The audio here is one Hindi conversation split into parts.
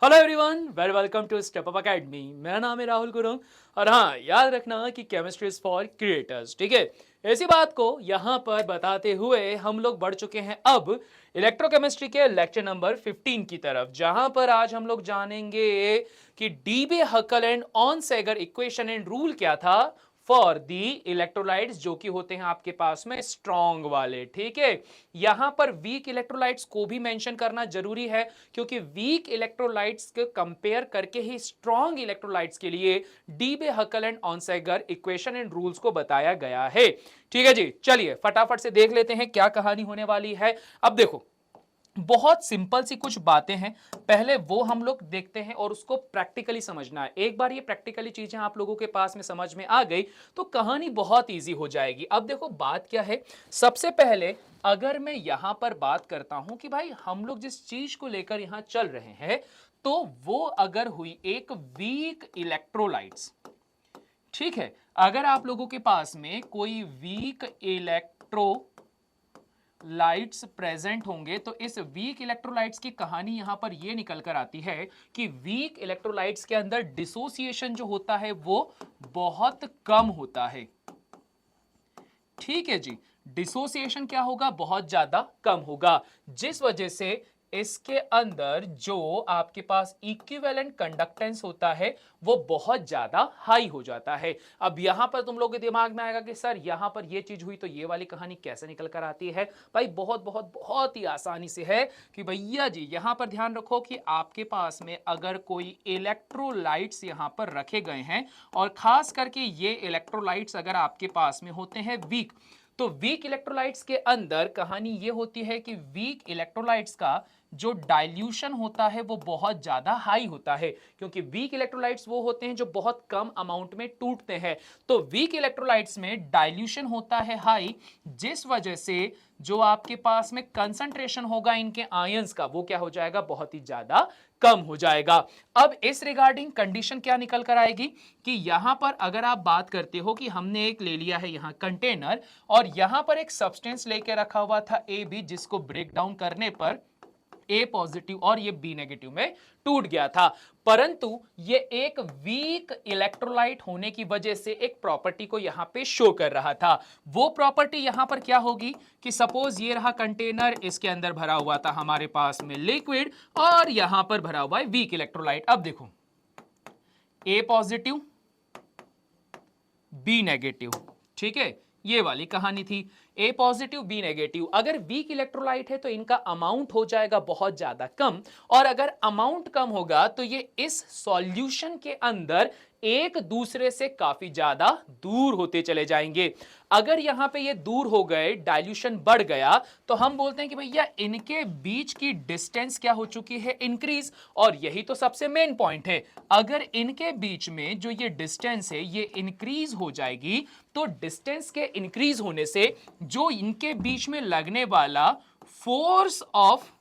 Hello everyone, very welcome to Step Up Academy. मेरा नाम है राहुल गुरुंग और हाँ, याद रखना कि केमिस्ट्री इज फॉर क्रिएटर्स। ठीक है, इसी बात को यहाँ पर बताते हुए हम लोग बढ़ चुके हैं अब इलेक्ट्रोकेमिस्ट्री के लेक्चर नंबर 15 की तरफ, जहां पर आज हम लोग जानेंगे कि Debye Huckel and Onsager equation and rule क्या था फॉर दी इलेक्ट्रोलाइट्स, जो कि होते हैं आपके पास में स्ट्रॉन्ग वाले। ठीक है, यहां पर वीक इलेक्ट्रोलाइट्स को भी मेंशन करना जरूरी है, क्योंकि वीक इलेक्ट्रोलाइट्स को कंपेयर करके ही स्ट्रॉन्ग इलेक्ट्रोलाइट्स के लिए डीबे हकल एंड ऑनसेगर इक्वेशन एंड रूल्स को बताया गया है। ठीक है जी, चलिए फटाफट से देख लेते हैं क्या कहानी होने वाली है। अब देखो, बहुत सिंपल सी कुछ बातें हैं, पहले वो हम लोग देखते हैं और उसको प्रैक्टिकली समझना है। एक बार ये प्रैक्टिकली चीजें आप लोगों के पास में समझ में आ गई तो कहानी बहुत इजी हो जाएगी। अब देखो बात क्या है, सबसे पहले अगर मैं यहां पर बात करता हूं कि भाई हम लोग जिस चीज को लेकर यहां चल रहे हैं, तो वो अगर हुई एक वीक इलेक्ट्रोलाइट्स। ठीक है, अगर आप लोगों के पास में कोई वीक इलेक्ट्रो लाइट्स प्रेजेंट होंगे तो इस वीक इलेक्ट्रोलाइट्स की कहानी यहां पर यह निकल कर आती है कि वीक इलेक्ट्रोलाइट्स के अंदर डिसोसिएशन जो होता है वो बहुत कम होता है। ठीक है जी, डिसोसिएशन क्या होगा, बहुत ज्यादा कम होगा, जिस वजह से इसके अंदर जो आपके पास इक्विवेलेंट कंडक्टेंस होता है वो बहुत ज्यादा हाई हो जाता है। अब यहां पर तुम लोगों के दिमाग में आएगा कि सर यहां पर ये चीज हुई तो ये वाली कहानी कैसे निकल कर आती है। भाई बहुत बहुत बहुत ही आसानी से है कि भैया जी यहां पर ध्यान रखो कि आपके पास में अगर कोई इलेक्ट्रोलाइट्स यहां पर रखे गए हैं और खास करके ये इलेक्ट्रोलाइट्स अगर आपके पास में होते हैं वीक, तो वीक इलेक्ट्रोलाइट्स के अंदर कहानी ये होती है कि वीक इलेक्ट्रोलाइट्स का जो डाइल्यूशन होता है वो बहुत ज्यादा हाई होता है, क्योंकि वीक इलेक्ट्रोलाइट्स वो होते हैं जो बहुत कम अमाउंट में टूटते हैं। तो वीक इलेक्ट्रोलाइट्स में डाइल्यूशन होता है हाई, जिस वजह से जो आपके पास में कंसंट्रेशन होगा इनके आयंस का वो क्या हो जाएगा, बहुत ही ज्यादा कम हो जाएगा। अब इस रिगार्डिंग कंडीशन क्या निकल कर आएगी कि यहां पर अगर आप बात करते हो कि हमने एक ले लिया है यहां कंटेनर और यहां पर एक सब्सटेंस लेके रखा हुआ था ए बी, जिसको ब्रेक डाउन करने पर ए पॉजिटिव और ये बी नेगेटिव में टूट गया था, परंतु ये एक वीक इलेक्ट्रोलाइट होने की वजह से एक प्रॉपर्टी को यहां पे शो कर रहा था। वो प्रॉपर्टी यहां पर क्या होगी कि सपोज ये रहा कंटेनर, इसके अंदर भरा हुआ था हमारे पास में लिक्विड और यहां पर भरा हुआ है वीक इलेक्ट्रोलाइट। अब देखो, ए पॉजिटिव बी नेगेटिव, ठीक है, ये वाली कहानी थी। ए पॉजिटिव बी नेगेटिव, अगर वीक इलेक्ट्रोलाइट है तो इनका अमाउंट हो जाएगा बहुत ज्यादा कम, और अगर अमाउंट कम होगा तो ये इस सॉल्यूशन के अंदर एक दूसरे से काफी ज्यादा दूर होते चले जाएंगे। अगर यहां पे ये दूर हो गए, डाइल्यूशन बढ़ गया, तो हम बोलते हैं कि भैया इनके बीच की डिस्टेंस क्या हो चुकी है, इंक्रीज। और यही तो सबसे मेन पॉइंट है, अगर इनके बीच में जो ये डिस्टेंस है ये इंक्रीज हो जाएगी, तो डिस्टेंस के इंक्रीज होने से जो इनके बीच में लगने वाला फोर्स ऑफ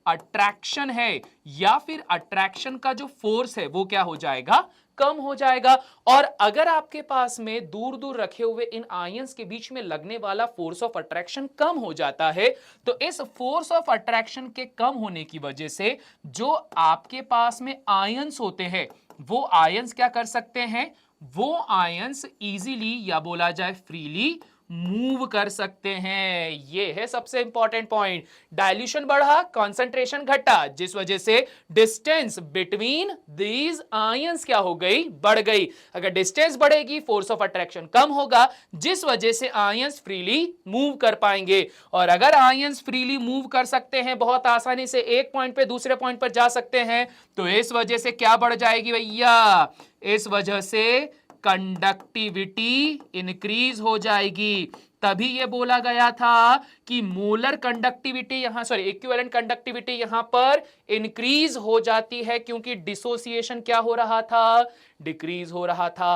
अट्रैक्शन है या फिर अट्रैक्शन का जो फोर्स है वो क्या हो जाएगा, कम हो जाएगा। और अगर आपके पास में दूर दूर रखे हुए इन आयंस के बीच में लगने वाला फोर्स ऑफ अट्रैक्शन कम हो जाता है, तो इस फोर्स ऑफ अट्रैक्शन के कम होने की वजह से जो आपके पास में आयंस होते हैं वो आयंस क्या कर सकते हैं, वो आयंस इजीली या बोला जाए फ्रीली मूव कर सकते हैं। ये है सबसे इंपॉर्टेंट पॉइंट। डाइल्यूशन बढ़ा, कंसंट्रेशन घटा, जिस वजह से डिस्टेंस बिटवीन दीज आयंस क्या हो गई, बढ़ गई। अगर डिस्टेंस बढ़ेगी फोर्स ऑफ अट्रैक्शन कम होगा, जिस वजह से आयंस फ्रीली मूव कर पाएंगे। और अगर आयंस फ्रीली मूव कर सकते हैं, बहुत आसानी से एक पॉइंट पे दूसरे पॉइंट पर जा सकते हैं, तो इस वजह से क्या बढ़ जाएगी भैया, इस वजह से कंडक्टिविटी इंक्रीज हो जाएगी। तभी यह बोला गया था कि मोलर कंडक्टिविटी यहां, सॉरी इक्विवेलेंट कंडक्टिविटी यहां पर इंक्रीज हो जाती है, क्योंकि डिसोसिएशन क्या हो रहा था, डिक्रीज हो रहा था।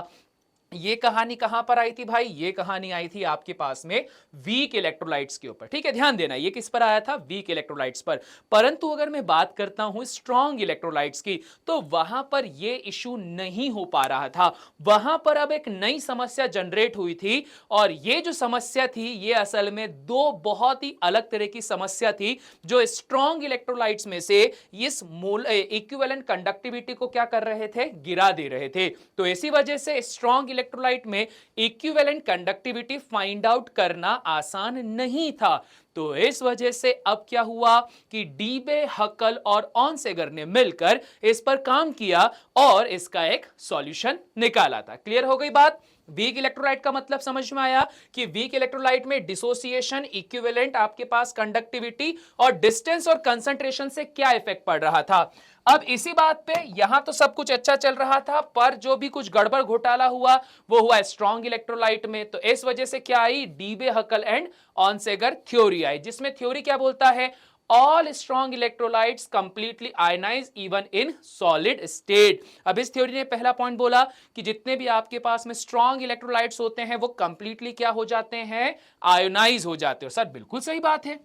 ये कहानी कहां पर आई थी भाई? ये कहानी आई थी आपके पास में वीक इलेक्ट्रोलाइट्स के ऊपर। ठीक है, ध्यान देना, ये किस पर आया था? वीक इलेक्ट्रोलाइट्स पर। परंतु अगर मैं बात करता हूं स्ट्रॉन्ग इलेक्ट्रोलाइट्स की, तो वहां पर ये इशू नहीं हो पा रहा था। वहां पर अब एक नई समस्या जनरेट हुई थी, और ये जो समस्या थी ये असल में दो बहुत ही अलग तरह की समस्या थी, जो स्ट्रॉन्ग इलेक्ट्रोलाइट्स में से इस इक्विवेलेंट कंडक्टिविटी को क्या कर रहे थे? गिरा दे रहे थे। तो इसी वजह से स्ट्रॉन्ग इलेक्ट्रोलाइट में इक्विवेलेंट कंडक्टिविटी फाइंड आउट करना आसान नहीं था। तो इस वजह से अब क्या हुआ कि डीबे, हकल और ऑनसेगर ने मिलकर इस पर काम किया और इसका एक सॉल्यूशन निकाला था। क्लियर हो गई बात? वीक इलेक्ट्रोलाइट का मतलब समझ में आया कि वीक इलेक्ट्रोलाइट में डिसोसिएशन, इक्विवेलेंट आपके पास कंडक्टिविटी और डिस्टेंस और कंसंट्रेशन से क्या इफेक्ट पड़ रहा था। अब इसी बात पे यहां तो सब कुछ अच्छा चल रहा था, पर जो भी कुछ गड़बड़ घोटाला हुआ वो हुआ स्ट्रॉन्ग इलेक्ट्रोलाइट में। तो इस वजह से क्या आई? डीबे, हकल एंड ऑनसेगर थ्योरी आई, जिसमें थ्योरी क्या बोलता है? All strong electrolytes completely ionize even in solid state. अब इस थ्योरी ने पहला पॉइंट बोला कि जितने भी आपके पास में स्ट्रॉन्ग इलेक्ट्रोलाइट्स होते हैं वो कंप्लीटली क्या हो जाते हैं? आयोनाइज हो जाते हो। सर बिल्कुल सही बात है।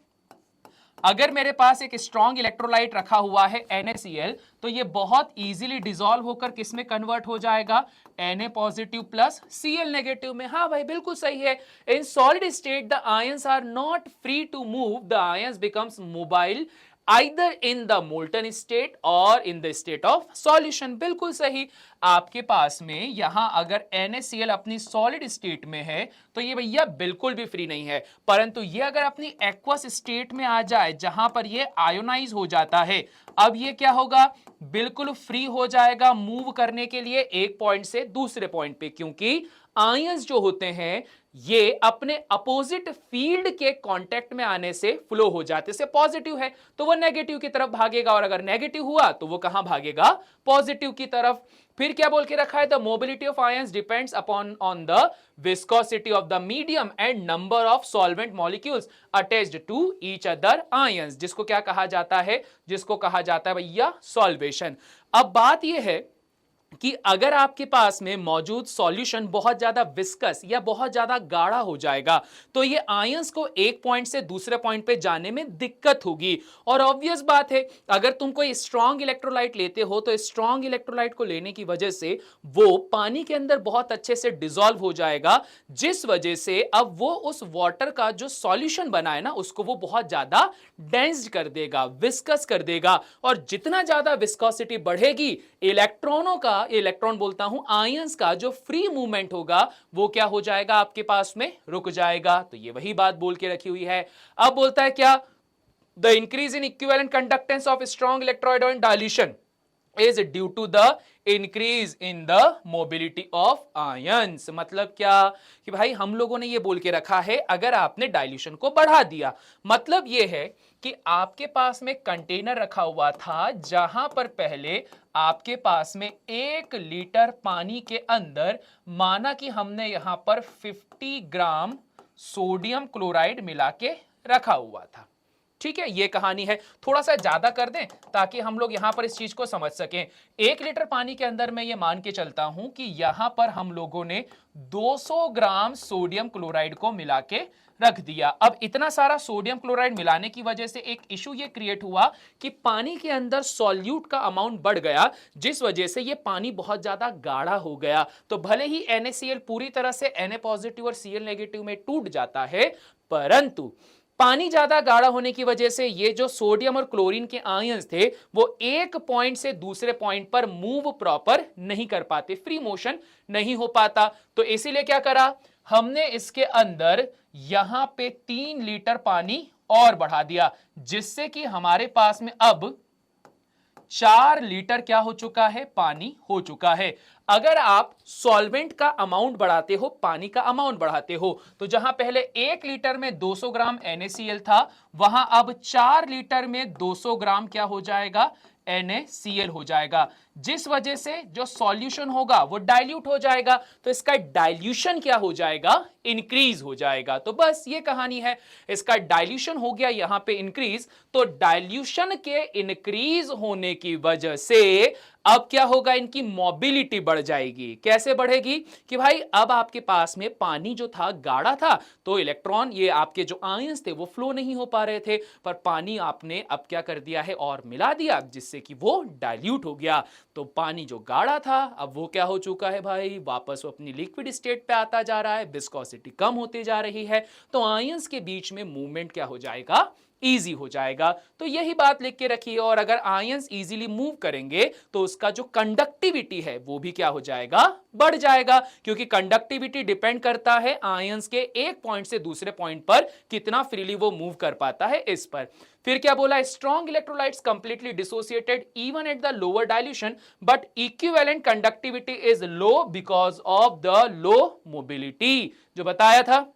अगर मेरे पास एक स्ट्रॉन्ग इलेक्ट्रोलाइट रखा हुआ है NaCl, तो ये बहुत इजीली डिसॉल्व होकर किस में कन्वर्ट हो जाएगा? Na positive plus Cl negative में। हाँ भाई बिल्कुल सही है। In solid state the ions are not free to move, the ions becomes mobile either in the molten state or in the state of solution। बिल्कुल सही। आपके पास में यहां अगर NaCl अपनी सॉलिड स्टेट में है तो ये भैया बिल्कुल भी फ्री नहीं है, परंतु ये अगर अपनी एक्वस स्टेट में आ जाए जहां पर ये आयोनाइज हो जाता है, अब ये क्या होगा? बिल्कुल फ्री हो जाएगा मूव करने के लिए एक पॉइंट से दूसरे पॉइंट पे, क्योंकि आयंस जो होते हैं ये अपने अपोजिट फील्ड के कांटेक्ट में आने से फ्लो हो जाते। से पॉजिटिव है तो वो नेगेटिव की तरफ भागेगा, और अगर नेगेटिव हुआ तो वो कहां भागेगा? पॉजिटिव की तरफ। फिर क्या बोल के रखा है? The mobility of ions depends upon on the viscosity of the medium and number of solvent molecules attached to each other ions, जिसको क्या कहा जाता है? जिसको कहा जाता है भैया सॉल्वेशन। अब बात यह है कि अगर आपके पास में मौजूद सॉल्यूशन बहुत ज्यादा विस्कस या बहुत ज्यादा गाढ़ा हो जाएगा तो ये आयंस को एक पॉइंट से दूसरे पॉइंट पे जाने में दिक्कत होगी। और ऑब्वियस बात है, अगर तुम कोई स्ट्रॉन्ग इलेक्ट्रोलाइट लेते हो तो स्ट्रॉन्ग इलेक्ट्रोलाइट को लेने की वजह से वो पानी के अंदर बहुत अच्छे से डिसॉल्व हो जाएगा, जिस वजह से अब वो उस वाटर का जो सॉल्यूशन बना है ना उसको वो बहुत ज्यादा डेंस्ड कर देगा, विस्कस कर देगा। और जितना ज्यादा विस्कोसिटी बढ़ेगी, इलेक्ट्रॉनों का, इलेक्ट्रॉन बोलता हूं आयंस का जो फ्री मूवमेंट होगा वो क्या हो जाएगा? आपके पास में रुक जाएगा। तो ये वही बात बोल के रखी हुई है। अब बोलता है क्या? The increase in equivalent conductance of strong electrode on dilution is due to the increase in the mobility of ions। मतलब क्या कि भाई हम लोगों ने ये बोल के रखा है अगर आपने डाइल्यूशन को बढ़ा दिया, मतलब ये है कि आपके पास में कंटेनर रखा हुआ था जहां पर पहले आपके पास में 1 लीटर पानी के अंदर माना कि हमने यहां पर 50 ग्राम सोडियम क्लोराइड मिला के रखा हुआ था। ठीक है, ये कहानी है। थोड़ा सा ज्यादा कर दें ताकि हम लोग यहां पर इस चीज को समझ सकें। 1 लीटर पानी के अंदर मैं ये मान के चलता हूं कि यहां पर हम लोगों ने 200 ग्राम सोडियम क्लोराइड को मिला के रख दिया। अब इतना सारा सोडियम क्लोराइड मिलाने की वजह से एक इशू ये क्रिएट हुआ कि पानी के अंदर सॉल्यूट का अमाउंट बढ़ गया, जिस वजह से ये पानी बहुत ज्यादा गाढ़ा हो गया। तो भले ही NaCl पूरी तरह से Na पॉजिटिव और Cl नेगेटिव में टूट जाता है, परंतु पानी ज्यादा गाढ़ा होने की वजह से ये जो सोडियम और क्लोरीन के आयंस थे वो एक पॉइंट से दूसरे पॉइंट पर मूव प्रॉपर नहीं कर पाते, फ्री मोशन नहीं हो पाता। तो इसीलिए क्या करा हमने? इसके अंदर यहां पे 3 लीटर पानी और बढ़ा दिया, जिससे कि हमारे पास में अब 4 लीटर क्या हो चुका है? पानी हो चुका है। अगर आप सॉल्वेंट का अमाउंट बढ़ाते हो, पानी का अमाउंट बढ़ाते हो, तो जहां पहले 1 लीटर में 200 ग्राम NaCl था, वहां अब 4 लीटर में 200 ग्राम क्या हो जाएगा? NaCl हो जाएगा, जिस वजह से जो सॉल्यूशन होगा वो डाइल्यूट हो जाएगा। तो इसका डाइल्यूशन क्या हो जाएगा? इंक्रीज हो जाएगा। तो बस ये कहानी है, इसका डाइल्यूशन हो गया यहां पे इंक्रीज। तो डाइल्यूशन के इंक्रीज होने की वजह से अब क्या होगा, इनकी मोबिलिटी बढ़ जाएगी। कैसे बढ़ेगी कि भाई अब आपके पास में पानी जो था गाढ़ा था, तो इलेक्ट्रॉन, ये आपके जो आयंस थे वो फ्लो नहीं हो पा रहे थे, पर पानी आपने अब क्या कर दिया है और मिला दिया, जिससे कि वो डाइल्यूट हो गया। तो पानी जो गाढ़ा था अब वो क्या हो चुका है भाई, वापस वो अपनी लिक्विड स्टेट पे आता जा रहा है, विस्कोसिटी कम होती जा रही है, तो आयंस के बीच में मूवमेंट क्या हो जाएगा, इजी हो जाएगा। तो यही बात लिख के रखिए। और अगर आयंस इजीली मूव करेंगे तो उसका जो कंडक्टिविटी है वो भी क्या हो जाएगा, बढ़ जाएगा, क्योंकि कंडक्टिविटी डिपेंड करता है आयंस के एक पॉइंट से दूसरे पॉइंट पर कितना फ्रीली वो मूव कर पाता है, इस पर। फिर क्या बोला, strong electrolytes completely dissociated even at the lower dilution but equivalent conductivity is low because of the low mobility. जो बताया था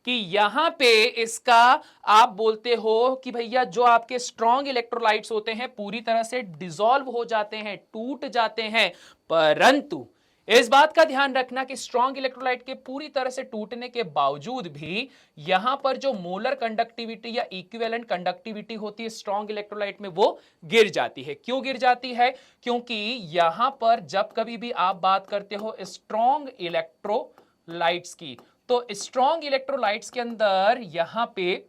कि यहां पे इसका आप बोलते हो कि भैया जो आपके स्ट्रॉन्ग इलेक्ट्रोलाइट्स होते हैं पूरी तरह से डिसॉल्व हो जाते हैं, टूट जाते हैं, परंतु इस बात का ध्यान रखना कि स्ट्रॉन्ग इलेक्ट्रोलाइट के पूरी तरह से टूटने के बावजूद भी यहां पर जो मोलर कंडक्टिविटी या इक्विवेलेंट कंडक्टिविटी होती है स्ट्रॉन्ग इलेक्ट्रोलाइट में, वो गिर जाती है। क्यों गिर जाती है, क्योंकि यहां पर जब कभी भी आप बात करते हो स्ट्रॉन्ग इलेक्ट्रोलाइट्स की, तो स्ट्रॉन्ग इलेक्ट्रोलाइट्स के अंदर यहां पे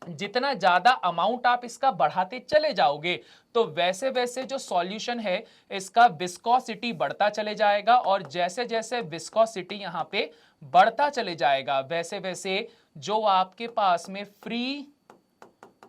जितना ज्यादा अमाउंट आप इसका बढ़ाते चले जाओगे तो वैसे वैसे जो सॉल्यूशन है इसका विस्कोसिटी बढ़ता चले जाएगा, और जैसे जैसे विस्कोसिटी यहां पे बढ़ता चले जाएगा वैसे वैसे जो आपके पास में फ्री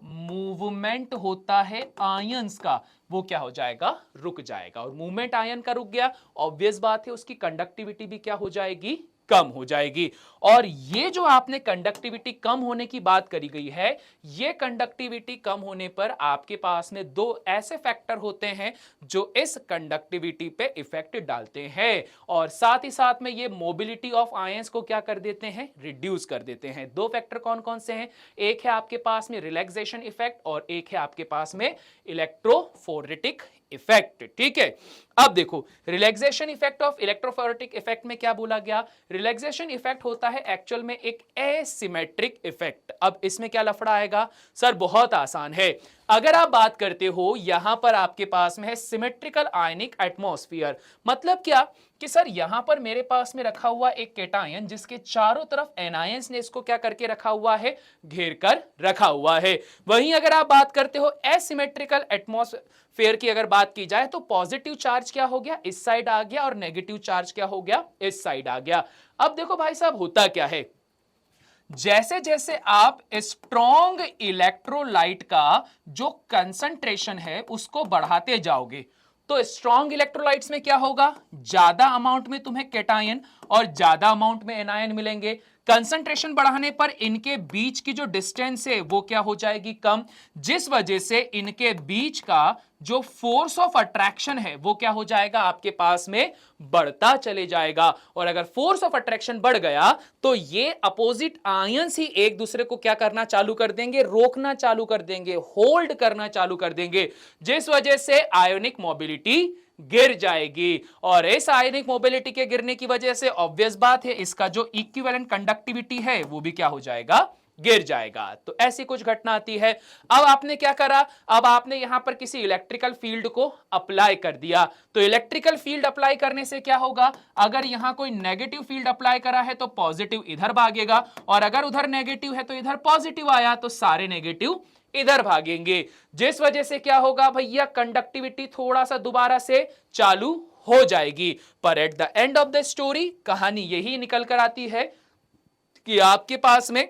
मूवमेंट होता है आयंस का, वो क्या हो जाएगा, रुक जाएगा। और मूवमेंट आयन का रुक गया, ऑब्वियस बात है उसकी कंडक्टिविटी भी क्या हो जाएगी, कम हो जाएगी। और ये जो आपने कंडक्टिविटी कम होने की बात करी गई है, ये कंडक्टिविटी कम होने पर आपके पास में दो ऐसे फैक्टर होते हैं जो इस कंडक्टिविटी पे इफेक्ट डालते हैं, और साथ ही साथ में ये मोबिलिटी ऑफ आयंस को क्या कर देते हैं, रिड्यूस कर देते हैं। दो फैक्टर कौन कौन से हैं, एक है आपके पास में रिलैक्सेशन इफेक्ट और एक है आपके पास में इलेक्ट्रोफोरेटिक इफेक्ट। ठीक है, अब देखो relaxation effect of electrophoretic effect में क्या बोला गया, रिलैक्सेशन इफेक्ट होता है एक्चुअल में एक एसिमेट्रिक इफेक्ट। अब इसमें क्या लफड़ा आएगा, सर बहुत आसान है। अगर आप बात करते हो यहां पर आपके पास में है सिमेट्रिकल आयनिक एटमॉस्फेयर, मतलब क्या कि सर यहां पर मेरे पास में रखा हुआ एक केटायन जिसके चारों तरफ एनायंस ने इसको क्या करके रखा हुआ है, घेर कर रखा हुआ है। वहीं अगर आप बात करते हो एसिमेट्रिकल एटमॉस्फेयर की अगर बात की जाए तो पॉजिटिव चार्ज क्या हो गया, इस साइड आ गया, और नेगेटिव चार्ज क्या हो गया, इस साइड आ गया। अब देखो भाई साहब होता क्या है, जैसे जैसे आप स्ट्रॉन्ग इलेक्ट्रोलाइट का जो कंसंट्रेशन है उसको बढ़ाते जाओगे तो स्ट्रॉन्ग इलेक्ट्रोलाइट्स में क्या होगा, ज्यादा अमाउंट में तुम्हें केटायन और ज्यादा अमाउंट में एनायन मिलेंगे। कंसंट्रेशन बढ़ाने पर इनके बीच की जो डिस्टेंस है वो क्या हो जाएगी, कम, जिस वजह से इनके बीच का जो फोर्स ऑफ अट्रैक्शन है वो क्या हो जाएगा, आपके पास में बढ़ता चले जाएगा। और अगर फोर्स ऑफ अट्रैक्शन बढ़ गया तो ये अपोजिट आयंस ही एक दूसरे को क्या करना चालू कर देंगे, रोकना चालू कर देंगे, होल्ड करना चालू कर देंगे, जिस वजह से आयोनिक मोबिलिटी गिर जाएगी। और इस आयनिक मोबिलिटी के गिरने की वजह से ऑब्वियस बात है इसका जो इक्विवेलेंट कंडक्टिविटी है वो भी क्या हो जाएगा, गिर जाएगा। तो ऐसी कुछ घटना आती है। अब आपने क्या करा, अब आपने यहां पर किसी इलेक्ट्रिकल फील्ड को अप्लाई कर दिया, तो इलेक्ट्रिकल फील्ड अप्लाई करने से क्या होगा, अगर यहां कोई नेगेटिव फील्ड अप्लाई करा है तो पॉजिटिव इधर भागेगा, और अगर उधर नेगेटिव है तो इधर पॉजिटिव आया तो सारे नेगेटिव इधर भागेंगे, जिस वजह से क्या होगा भैया, कंडक्टिविटी थोड़ा सा दोबारा से चालू हो जाएगी। पर at the end of the story कहानी यही निकल कर आती है कि आपके पास में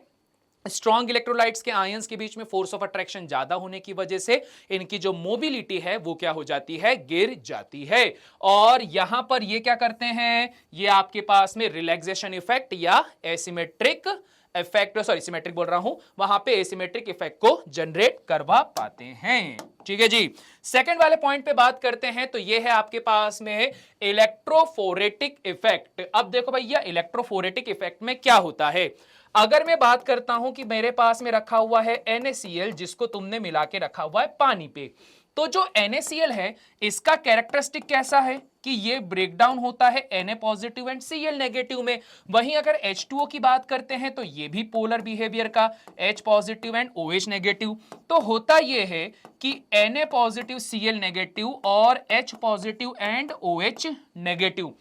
स्ट्रॉन्ग इलेक्ट्रोलाइट्स के आयंस के बीच में फोर्स ऑफ अट्रैक्शन ज्यादा होने की वजह से इनकी जो मोबिलिटी है वो क्या हो जाती है, गिर जाती है। और यहां पर ये क्या करते हैं, ये आपके पास में रिलैक्सेशन इफेक्ट या एसिमेट्रिक इफेक्ट, सॉरी सिमेट्रिक बोल रहा हूं, वहां पे एसिमेट्रिक इफेक्ट को जनरेट करवा पाते हैं। ठीक है जी, सेकंड वाले पॉइंट पे बात करते हैं, तो ये है आपके पास में इलेक्ट्रोफोरेटिक इफेक्ट। अब देखो भैया इलेक्ट्रोफोरेटिक इफेक्ट में क्या होता है, अगर मैं बात करता हूं कि मेरे पास में रखा हुआ है NaCl जिसको तुमने मिला के रखा हुआ है पानी पे, तो जो NaCl है इसका कैरेक्टरिस्टिक कैसा है कि ये ब्रेकडाउन होता है Na positive and Cl negative में। वहीं अगर H2O की बात करते हैं तो ये भी पोलर बिहेवियर का, H positive and OH negative. तो होता ये है कि Na पॉजिटिव Cl नेगेटिव और H positive and OH negative,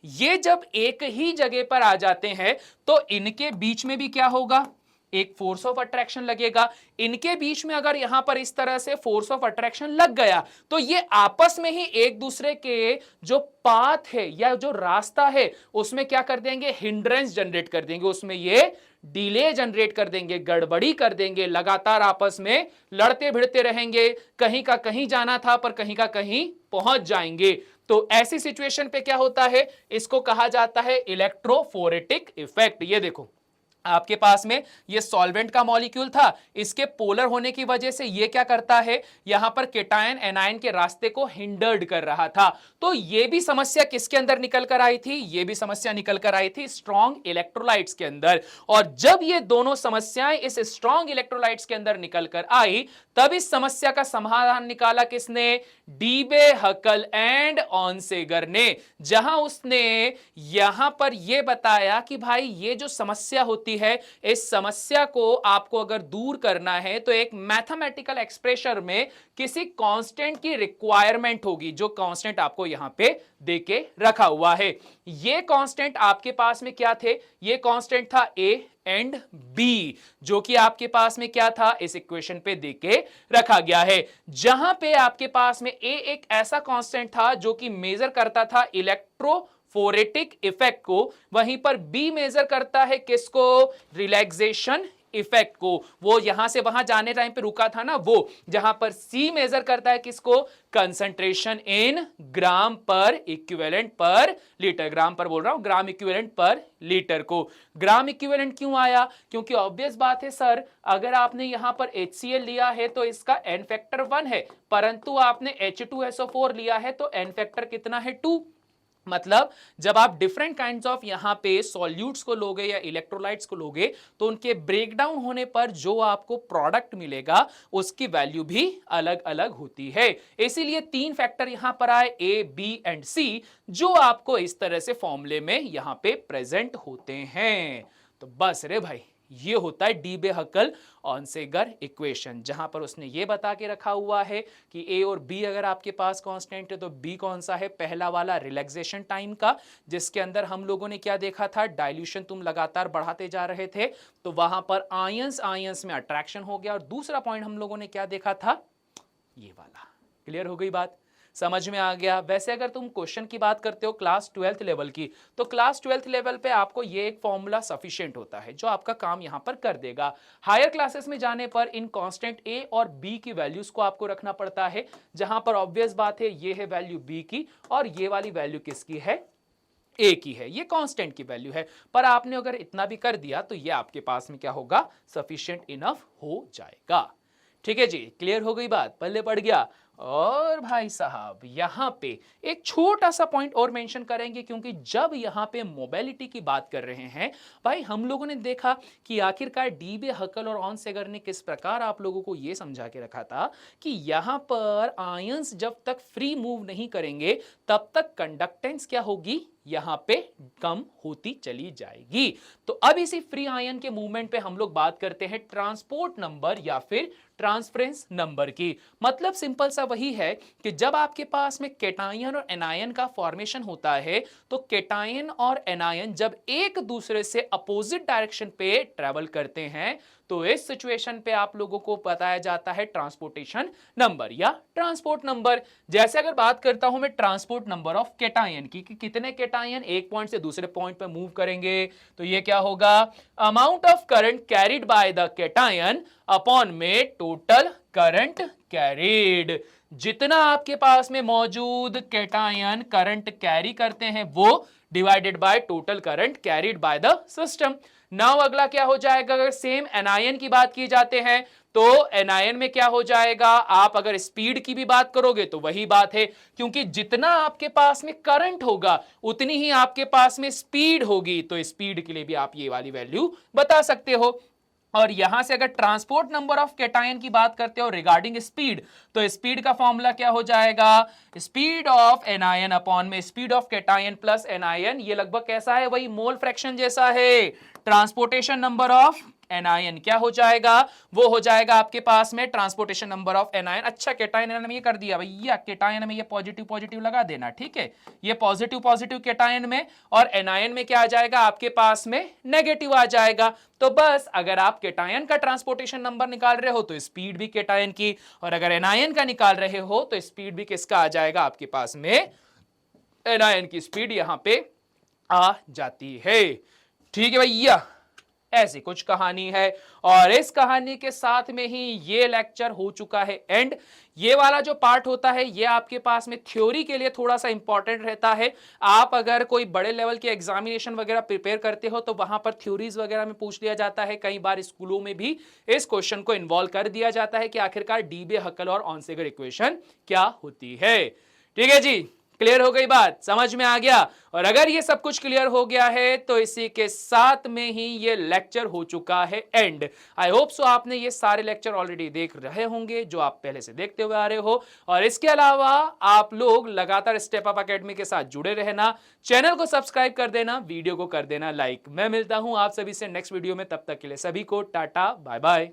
ये जब एक ही जगह पर आ जाते हैं तो इनके बीच में भी क्या होगा, एक फोर्स ऑफ अट्रैक्शन लगेगा। इनके बीच में अगर यहां पर इस तरह से फोर्स ऑफ अट्रैक्शन लग गया तो ये आपस में ही एक दूसरे के जो पाथ है या जो रास्ता है उसमें क्या कर देंगे, हिंड्रेंस जनरेट कर देंगे, उसमें ये डिले जनरेट कर देंगे, गड़बड़ी कर देंगे, लगातार आपस में लड़ते भिड़ते रहेंगे, कहीं का कहीं जाना था पर कहीं का कहीं पहुंच जाएंगे। तो ऐसी सिचुएशन पे क्या होता है, इसको कहा जाता है इलेक्ट्रोफोरेटिक इफेक्ट। ये देखो आपके पास में ये सॉल्वेंट का मॉलिक्यूल था, इसके पोलर होने की वजह से ये क्या करता है, यहां पर केटायन एनायन के रास्ते को हिंडर्ड कर रहा था। तो ये भी समस्या किसके अंदर निकल कर आई थी, ये भी समस्या निकल कर आई थी स्ट्रॉन्ग इलेक्ट्रोलाइट्स के अंदर। और जब ये दोनों समस्याएं इस स्ट्रॉन्ग इलेक्ट्रोलाइट्स के अंदर निकल कर आई तब इस समस्या का समाधान निकाला किसने, डीबे हकल एंड ऑनसेगर ने, जहां उसने यहां पर यह बताया कि भाई ये जो समस्या होती है, इस समस्या को आपको अगर दूर करना है तो एक मैथमेटिकल एक्सप्रेशन में किसी कांस्टेंट की रिक्वायरमेंट होगी, जो कांस्टेंट आपको यहां पे देके रखा हुआ है। ये कांस्टेंट आपके पास में क्या थे, ये कांस्टेंट था ए एंड बी, जो कि आपके पास में क्या था, इस इक्वेशन पे देके रखा गया है। जहां पे आपके पास में ए एक ऐसा कांस्टेंट था जो कि मेजर करता था इलेक्ट्रोफोरेटिक इफेक्ट को, वहीं पर बी मेजर करता है किसको, रिलैक्सेशन इफेक्ट को। वो यहां से वहां जाने टाइम पे रुका था ना वो, जहां पर सी मेजर करता है किसको, कंसंट्रेशन इन ग्राम पर इक्विवेलेंट पर लीटर, ग्राम पर बोल रहा हूं, ग्राम इक्विवेलेंट पर लीटर को। ग्राम इक्विवेलेंट क्यों आया, क्योंकि ऑब्वियस बात है सर, अगर आपने यहां पर HCl लिया है तो इसका n फैक्टर 1 है, परंतु आपने H2SO4 लिया है तो n फैक्टर कितना है, 2। मतलब जब आप डिफरेंट काइंड्स ऑफ यहां पे सॉल्यूट्स को लोगे या इलेक्ट्रोलाइट्स को लोगे तो उनके ब्रेकडाउन होने पर जो आपको प्रोडक्ट मिलेगा उसकी वैल्यू भी अलग अलग होती है। इसीलिए 3 फैक्टर यहां पर आए, ए बी एंड सी, जो आपको इस तरह से फॉर्मूले में यहां पे प्रेजेंट होते हैं। तो बस रे भाई, ये होता है डीबे हकल ऑनसेगर इक्वेशन, जहां पर उसने ये बता के रखा हुआ है कि ए और बी अगर आपके पास कांस्टेंट है तो बी कौन सा है, पहला वाला रिलैक्सेशन टाइम का, जिसके अंदर हम लोगों ने क्या देखा था, डाइल्यूशन तुम लगातार बढ़ाते जा रहे थे तो वहां पर आयंस आयंस में अट्रैक्शन हो गया। और दूसरा पॉइंट हम लोगों ने क्या देखा था, ये वाला। क्लियर हो गई बात, समझ में आ गया। वैसे अगर तुम क्वेश्चन की बात करते हो क्लास 12th लेवल की, तो क्लास 12th लेवल पे आपको ये एक फॉर्मूला सफिशिएंट होता है जो आपका काम यहां पर कर देगा। हायर क्लासेस में जाने पर इन कांस्टेंट ए और बी की वैल्यूज को आपको रखना पड़ता है, जहां पर ऑब्वियस बात है ये है वैल्यू बी की और ये वाली वैल्यू किसकी है, ए की है, ये कांस्टेंट की वैल्यू है। पर आपने अगर इतना भी कर दिया तो ये आपके पास में क्या होगा, सफिशिएंट इनफ हो जाएगा। ठीक है जी, क्लियर हो गई बात, पल्ले पड़ गया। और भाई साहब यहां पे एक छोटा सा पॉइंट और मेंशन करेंगे, क्योंकि जब यहां पे मोबिलिटी की बात कर रहे हैं भाई, हम लोगों ने देखा कि आखिरकार डीबे हकल और ऑनसेगर ने किस प्रकार आप लोगों को यह समझा के रखा था कि यहां पर आयंस जब तक फ्री मूव नहीं करेंगे तब तक कंडक्टेंस क्या होगी, यहां पे कम होती चली जाएगी। तो अब इसी फ्री आयन के मूवमेंट पे हम लोग बात करते हैं ट्रांसपोर्ट नंबर या फिर ट्रांसफरेंस नंबर की। मतलब सिंपल सा वही है कि जब आपके पास में केटायन और एनायन का फॉर्मेशन होता है तो केटायन और एनायन जब एक दूसरे से अपोजिट डायरेक्शन पे ट्रेवल करते हैं तो इस सिचुएशन पे आप लोगों को बताया जाता है ट्रांसपोर्टेशन नंबर या ट्रांसपोर्ट नंबर। जैसे अगर बात करता हूं मैं ट्रांसपोर्ट नंबर ऑफ केटायन की, कि कितने केटायन एक पॉइंट से दूसरे पॉइंट पे मूव करेंगे, तो ये क्या होगा, amount of current carried by the cation upon में टोटल करंट कैरिड। जितना आपके पास में मौजूद केटायन करंट कैरी करते हैं वो divided by total current carried by the system. Now अगला क्या हो जाएगा, अगर सेम एनायन की बात की जाते हैं तो एनायन में क्या हो जाएगा, आप अगर स्पीड की भी बात करोगे तो वही बात है, क्योंकि जितना आपके पास में करंट होगा उतनी ही आपके पास में स्पीड होगी, तो स्पीड के लिए भी आप ये वाली वैल्यू बता सकते हो। और यहां से अगर ट्रांसपोर्ट नंबर ऑफ कैटायन की बात करते हो रिगार्डिंग स्पीड, तो स्पीड का फॉर्मूला क्या हो जाएगा, स्पीड ऑफ एनआईएन अपॉन में speed of cation plus NIN. ये लगभग कैसा है, वही मोल फ्रैक्शन जैसा है। ट्रांसपोर्टेशन नंबर ऑफ एनआईएन क्या हो जाएगा, वो हो जाएगा आपके पास में ट्रांसपोर्टेशन नंबर ऑफ एनआईएन। अच्छा कैटायन में ये कर दिया भैया, कैटायन में ये पॉजिटिव पॉजिटिव लगा देना, ठीक है, ये पॉजिटिव पॉजिटिव कैटायन में, और एनआईएन में क्या आ जाएगा आपके पास में, नेगेटिव आ जाएगा। तो बस अगर आप कैटायन का ट्रांसपोर्टेशन नंबर निकाल रहे हो तो स्पीड भी कैटायन की, और अगर एनआईएन का निकाल रहे हो तो स्पीड भी किसका आ जाएगा आपके पास में, एनआईएन की स्पीड यहां पे आ जाती है। ठीक है भैया, ऐसी कुछ कहानी है। और इस कहानी के साथ में ही ये लेक्चर हो चुका है एंड। ये वाला जो पार्ट होता है ये आपके पास में थ्योरी के लिए थोड़ा सा इंपॉर्टेंट रहता है। आप अगर कोई बड़े लेवल के एग्जामिनेशन वगैरह प्रिपेयर करते हो तो वहां पर थ्योरीज वगैरह में पूछ लिया जाता है। कई बार स्कूलों में भी इस क्वेश्चन को इन्वॉल्व कर दिया जाता है कि आखिरकार डीबे, हकल और ऑनसेगर इक्वेशन क्या होती है। ठीक है जी, क्लियर हो गई बात, समझ में आ गया। और अगर ये सब कुछ क्लियर हो गया है तो इसी के साथ में ही ये लेक्चर हो चुका है एंड। आई होप सो आपने ये सारे लेक्चर ऑलरेडी देख रहे होंगे जो आप पहले से देखते हुए आ रहे हो। और इसके अलावा आप लोग लगातार स्टेप अप एकेडमी के साथ जुड़े रहना, चैनल को सब्सक्राइब कर देना, वीडियो को कर देना लाइक। मैं मिलता हूं आप सभी से नेक्स्ट वीडियो में, तब तक के लिए सभी को टाटा बाय बाय।